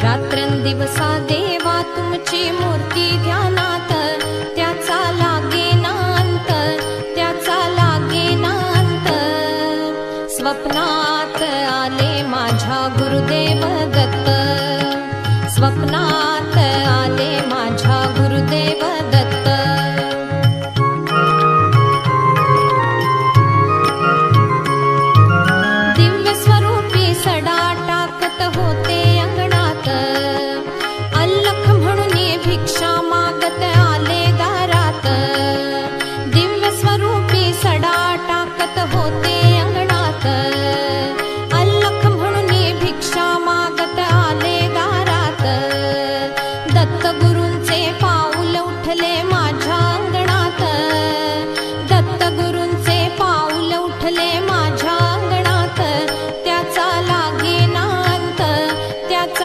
रात्रंदिवसा देवा तुमची मूर्ती ध्यानात, त्याचा लागेना अंत, त्याचा लागेना अंत. स्वप्नात आले माझ्या गुरुदेव